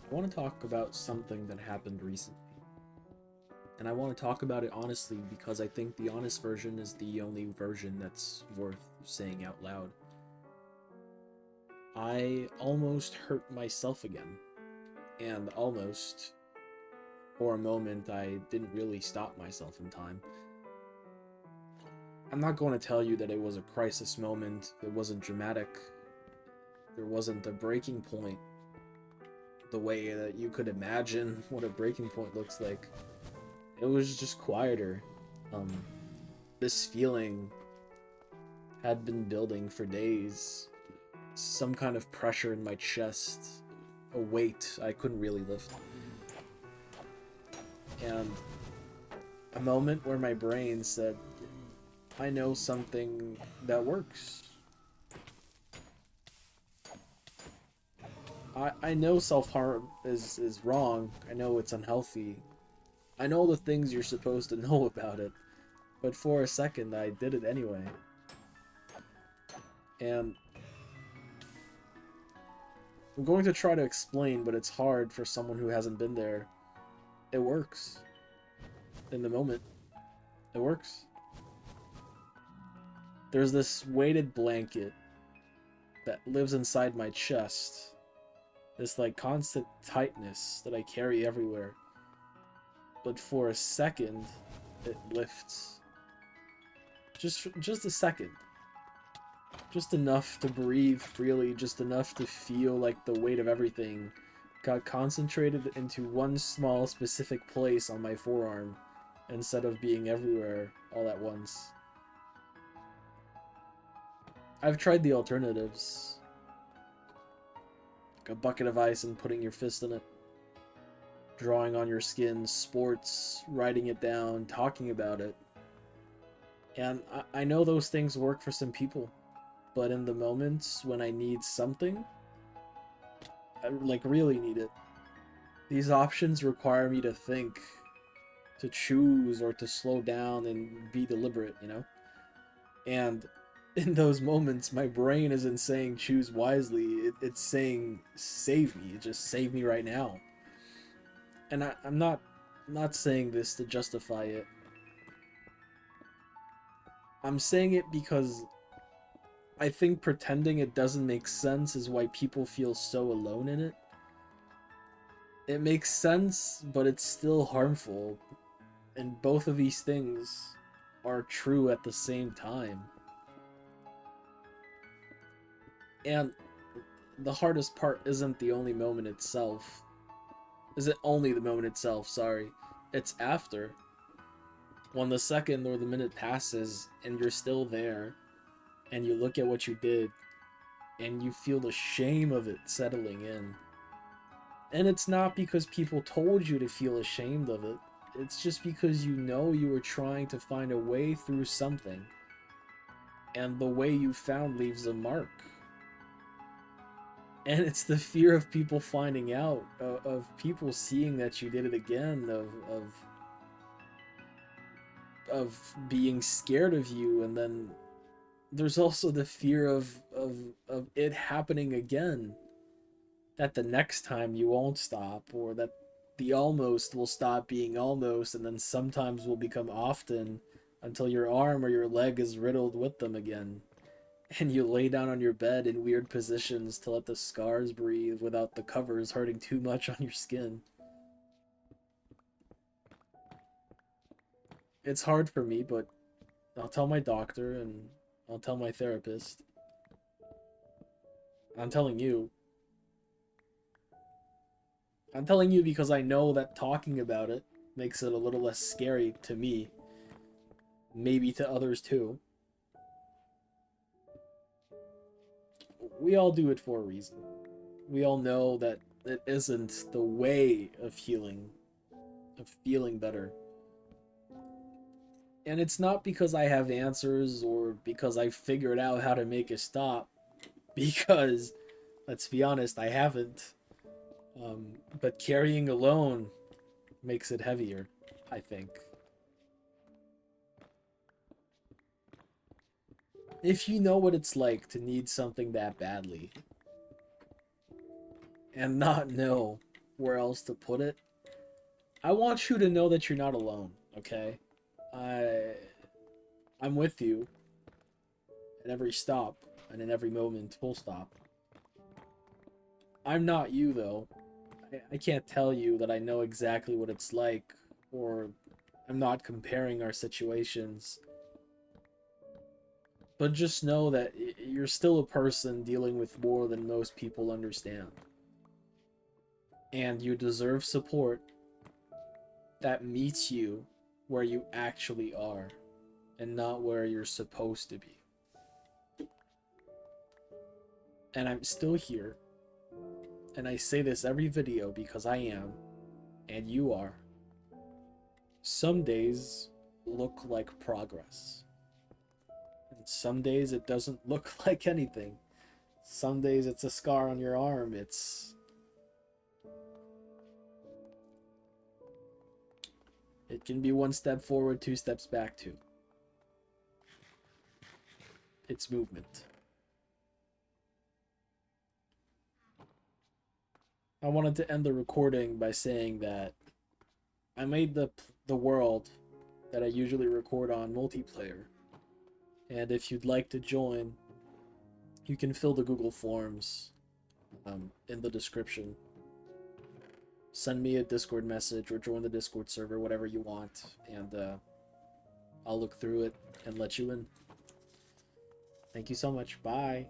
I want to talk about something that happened recently. And I want to talk about it honestly because I think the honest version is the only version that's worth saying out loud. I almost hurt myself again. And almost, for a moment, I didn't really stop myself in time. I'm not going to tell you that it was a crisis moment, it wasn't dramatic, there wasn't a breaking point the way that you could imagine what a breaking point looks like. It was just quieter. Um, this feeling had been building for days. Some kind of pressure in my chest, a weight I couldn't really lift. And a moment where my brain said, I know something that works. I know self-harm is wrong. I know it's unhealthy. I know the things you're supposed to know about it. But for a second, I did it anyway. And I'm going to try to explain, but it's hard for someone who hasn't been there. It works. In the moment. It works. There's this weighted blanket that lives inside my chest. This like constant tightness that I carry everywhere. But for a second, it lifts. Just a second. Just enough to breathe freely, just enough to feel like the weight of everything got concentrated into one small specific place on my forearm instead of being everywhere all at once. I've tried the alternatives. Like a bucket of ice and putting your fist in it. Drawing on your skin, sports, writing it down, talking about it. And I know those things work for some people. But in the moments when I need something, I like really need it. These options require me to think, to choose, or to slow down and be deliberate, you know? And in those moments, my brain isn't saying choose wisely, it's saying save me, just save me right now. And I'm not saying this to justify it. I'm saying it because I think pretending it doesn't make sense is why people feel so alone in it. It makes sense, but it's still harmful, and both of these things are true at the same time. And the hardest part isn't the only moment itself. Isn't only the moment itself, sorry. It's after. When the second or the minute passes and you're still there, and you look at what you did, and you feel the shame of it settling in. And it's not because people told you to feel ashamed of it. It's just because you know you were trying to find a way through something. And the way you found leaves a mark. And it's the fear of people finding out, of people seeing that you did it again, of being scared of you, and then there's also the fear of it happening again. That the next time you won't stop, or that the almost will stop being almost, and then sometimes will become often until your arm or your leg is riddled with them again. And you lay down on your bed in weird positions to let the scars breathe without the covers hurting too much on your skin. It's hard for me, but I'll tell my doctor and I'll tell my therapist. I'm telling you. I'm telling you because I know that talking about it makes it a little less scary to me. Maybe to others too. We all do it for a reason. We all know that it isn't the way of healing, of feeling better. And it's not because I have answers or because I figured out how to make it stop, because, let's be honest, I haven't. But carrying alone makes it heavier, I think. If you know what it's like to need something that badly, and not know where else to put it. I want you to know that you're not alone, okay? I'm with you at every stop and in every moment, full stop. I'm not you, though. I can't tell you that I know exactly what it's like, or I'm not comparing our situations. But just know that you're still a person dealing with more than most people understand. And you deserve support that meets you where you actually are, and not where you're supposed to be. And I'm still here. And I say this every video because I am, and you are. Some days look like progress. And some days it doesn't look like anything. Some days it's a scar on your arm. It can be one step forward, two steps back too. It's movement. I wanted to end the recording by saying that I made the world that I usually record on multiplayer. And if you'd like to join, you can fill the Google Forms in the description. Send me a Discord message or join the Discord server, whatever you want, and I'll look through it and let you in. Thank you so much. Bye.